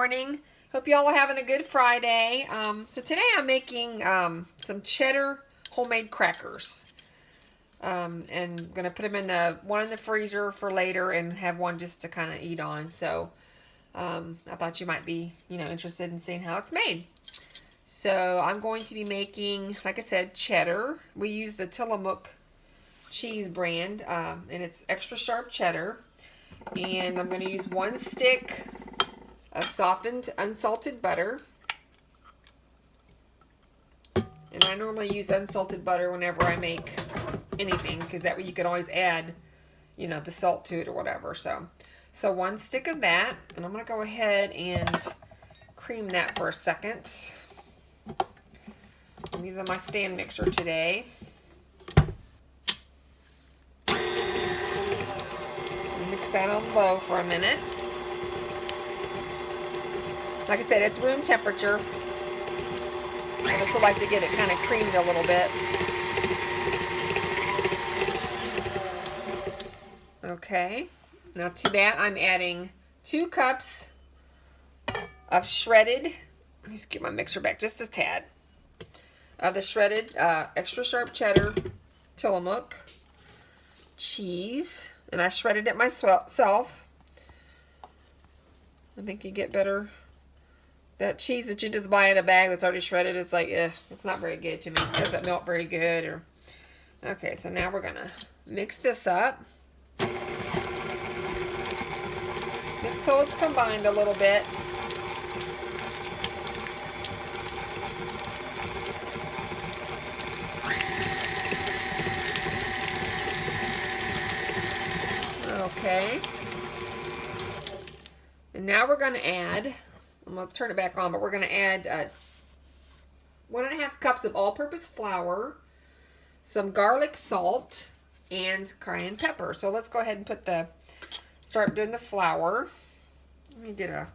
morning. Hope y'all are having a good Friday. So today I'm making some cheddar homemade crackers. And going to put them in one in the freezer for later and have one just to kind of eat on. So I thought you might be, interested in seeing how it's made. So I'm going to be making, like I said, cheddar. We use the Tillamook cheese brand, and it's extra sharp cheddar. And I'm going to use 1 stick of softened unsalted butter. And I normally use unsalted butter whenever I make anything, because that way you can always add, the salt to it or whatever. So 1 stick of that, and I'm going to go ahead and cream that for a second. I'm using my stand mixer today. Mix that on low for a minute. Like I said, it's room temperature. I just like to get it kind of creamed a little bit. Okay, now to that I'm adding 2 cups of shredded, let me just get my mixer back just a tad, of the shredded extra sharp cheddar Tillamook cheese, and I shredded it myself. I think you get better. That cheese that you just buy in a bag that's already shredded is like, it's not very good to me. It doesn't melt very good. Okay, so now we're gonna mix this up just till it's combined a little bit. Okay. And now we're going to add, I'm going to turn it back on, but we're going to add 1.5 cups of all-purpose flour, some garlic salt, and cayenne pepper. So let's go ahead and start doing the flour. Let me get a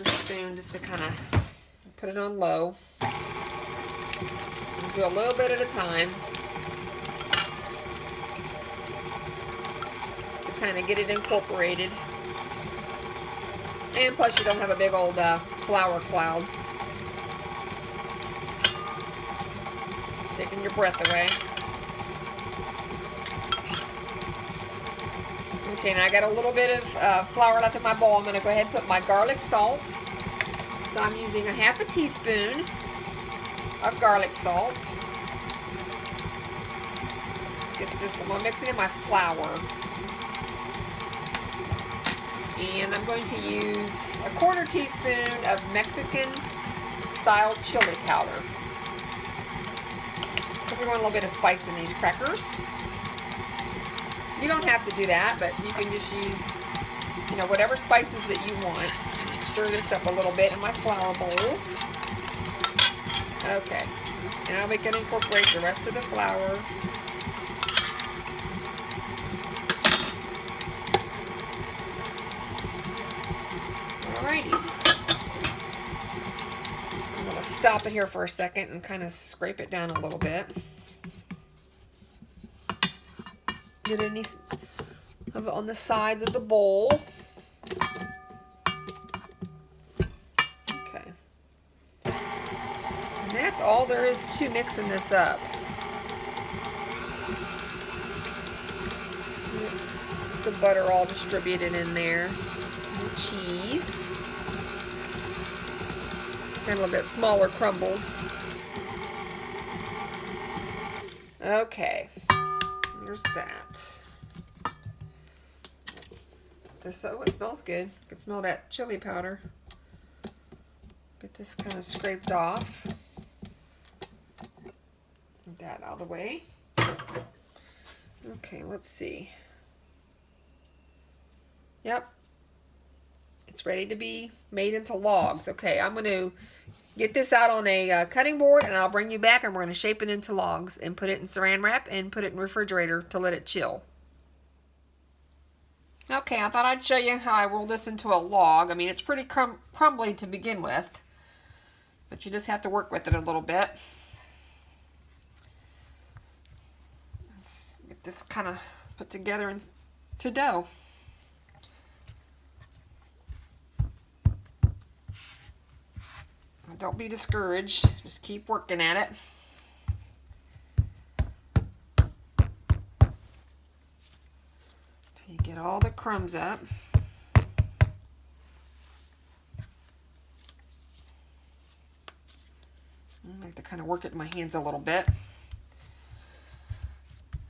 spoon just to kind of put it on low. Do a little bit at a time. Just to kind of get it incorporated. And plus you don't have a big old flour cloud. Taking your breath away. Okay, now I got a little bit of flour left in my bowl. I'm going to go ahead and put my garlic salt. So I'm using 1/2 teaspoon of garlic salt. Let's get this, I'm going to mix it in my flour. And I'm going to use 1/4 teaspoon of Mexican style chili powder. Because we're going a little bit of spice in these crackers. You don't have to do that, but you can just use, whatever spices that you want. Stir this up a little bit in my flour bowl. Okay. Now we can incorporate the rest of the flour. Alrighty. I'm going to stop it here for a second and kind of scrape it down a little bit. Get any of it on the sides of the bowl. Okay. And that's all there is to mixing this up. The butter all distributed in there. The cheese. And a little bit smaller crumbles. Okay. Here's that. Oh, it smells good. I can smell that chili powder. Get this kind of scraped off. Get that out of the way. Okay, let's see. Yep. It's ready to be made into logs. Okay, I'm going to get this out on a cutting board, and I'll bring you back, and we're going to shape it into logs and put it in saran wrap and put it in the refrigerator to let it chill. Okay, I thought I'd show you how I roll this into a log. I mean, it's pretty crumbly to begin with, but you just have to work with it a little bit. Let's get this kind of put together into dough. don't be discouraged. Just keep working at it. Till you get all the crumbs up. I have to kind of work it in my hands a little bit.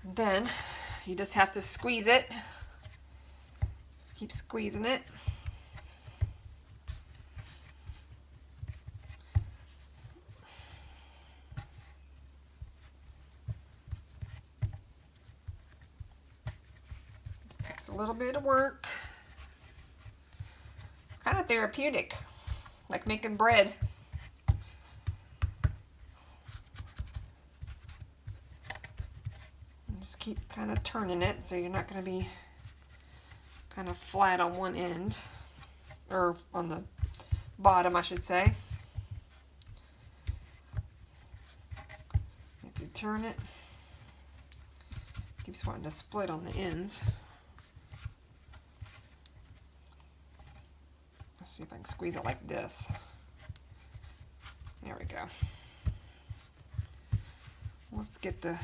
And then you just have to squeeze it. Just keep squeezing it. It takes a little bit of work. It's kind of therapeutic, like making bread. Keep kind of turning it so you're not going to be kind of flat on one end, or on the bottom, I should say. If you turn it, it keeps wanting to split on the ends. Let's see if I can squeeze it like this. There we go. Let's get the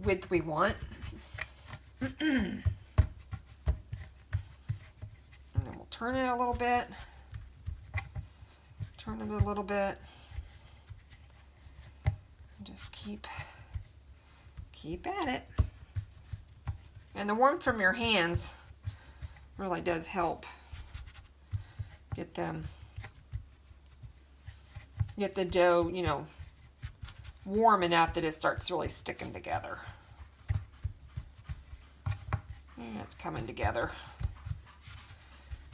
width we want. And then we'll turn it a little bit. Turn it a little bit. And just keep at it. And the warmth from your hands really does help get the dough, you know, warm enough that it starts really sticking together. And it's coming together.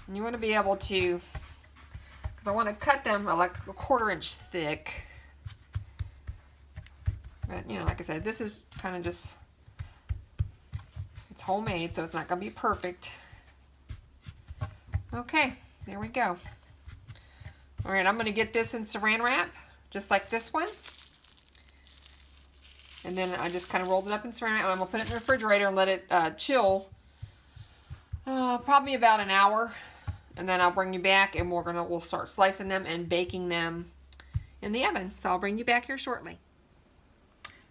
And you want to be able to, because I want to cut them like a 1/4 inch thick. But, you know, like I said, this is kind of just, it's homemade, so it's not going to be perfect. Okay, there we go. All right, I'm going to get this in saran wrap, just like this one. And then I just kind of rolled it up in saran wrap, and I'm going to put it in the refrigerator and let it chill probably about an hour. And then I'll bring you back, and we'll start slicing them and baking them in the oven. So I'll bring you back here shortly.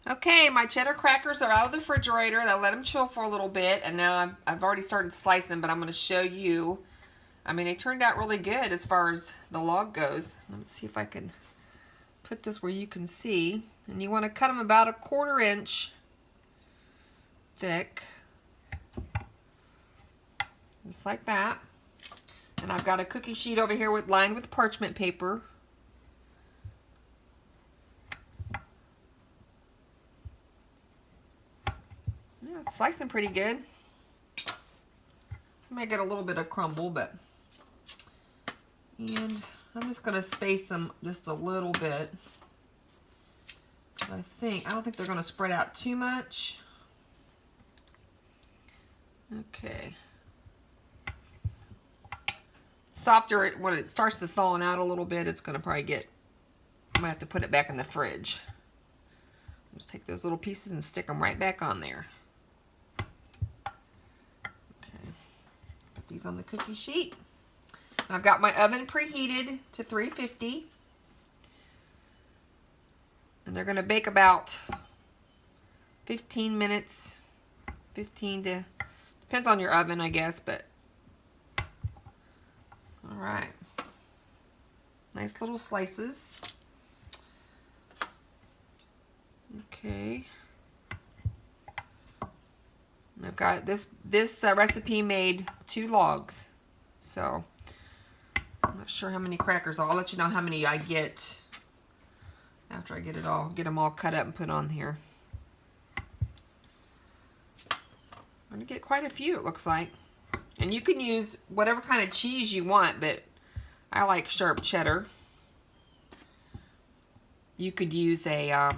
Okay, my cheddar crackers are out of the refrigerator. I let them chill for a little bit, and now I've already started slicing them, but I'm going to show you. I mean, they turned out really good as far as the log goes. Let's see if I can put this where you can see. And you want to cut them about a 1/4 inch thick. Just like that. And I've got a cookie sheet over here lined with parchment paper. Yeah, it's slicing pretty good. I might get a little bit of crumble, but... And I'm just going to space them just a little bit. I don't think they're going to spread out too much. Okay. Softer, when it starts to thawing out a little bit, it's going to probably get, I might have to put it back in the fridge. Just take those little pieces and stick them right back on there. Okay. Put these on the cookie sheet. I've got my oven preheated to 350. And they're going to bake about 15 minutes. 15 to, depends on your oven, I guess, but all right. Nice little slices. Okay. And I've got this recipe made 2 logs. So I'm not sure how many crackers. I'll let you know how many I get after I get them all cut up and put on here. I'm gonna get quite a few, it looks like. And you can use whatever kind of cheese you want, but I like sharp cheddar. You could use a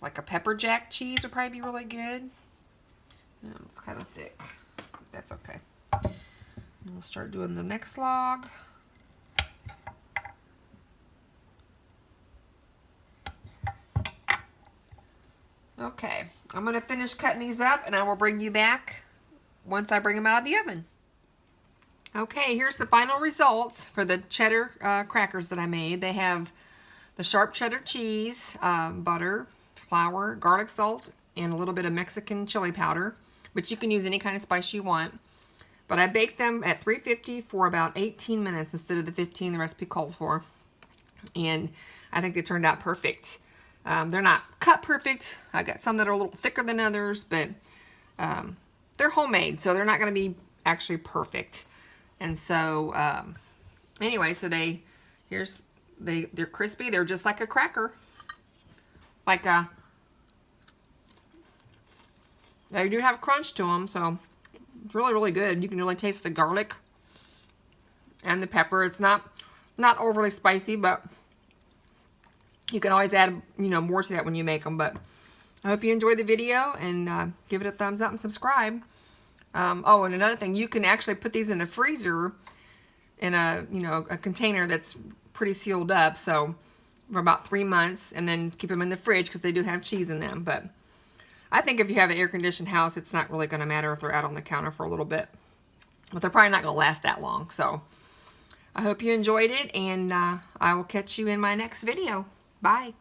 like a pepper jack cheese would probably be really good. It's kind of thick. That's okay. And we'll start doing the next log. Okay, I'm going to finish cutting these up, and I will bring you back once I bring them out of the oven. Okay, here's the final results for the cheddar crackers that I made. They have the sharp cheddar cheese, butter, flour, garlic salt, and a little bit of Mexican chili powder, but you can use any kind of spice you want. But I baked them at 350 for about 18 minutes instead of the 15 the recipe called for. And I think they turned out perfect. They're not cut perfect. I got some that are a little thicker than others, but they're homemade, so they're not going to be actually perfect. And so, anyway, so they're crispy. They're just like a cracker. They do have crunch to them, so it's really, really good. You can really taste the garlic and the pepper. It's not overly spicy, but you can always add, more to that when you make them. But I hope you enjoyed the video, and give it a thumbs up and subscribe. Oh, and another thing, you can actually put these in the freezer in a container that's pretty sealed up, so for about 3 months, and then keep them in the fridge because they do have cheese in them. But I think if you have an air-conditioned house, it's not really going to matter if they're out on the counter for a little bit. But they're probably not going to last that long. So I hope you enjoyed it, and I will catch you in my next video. Bye.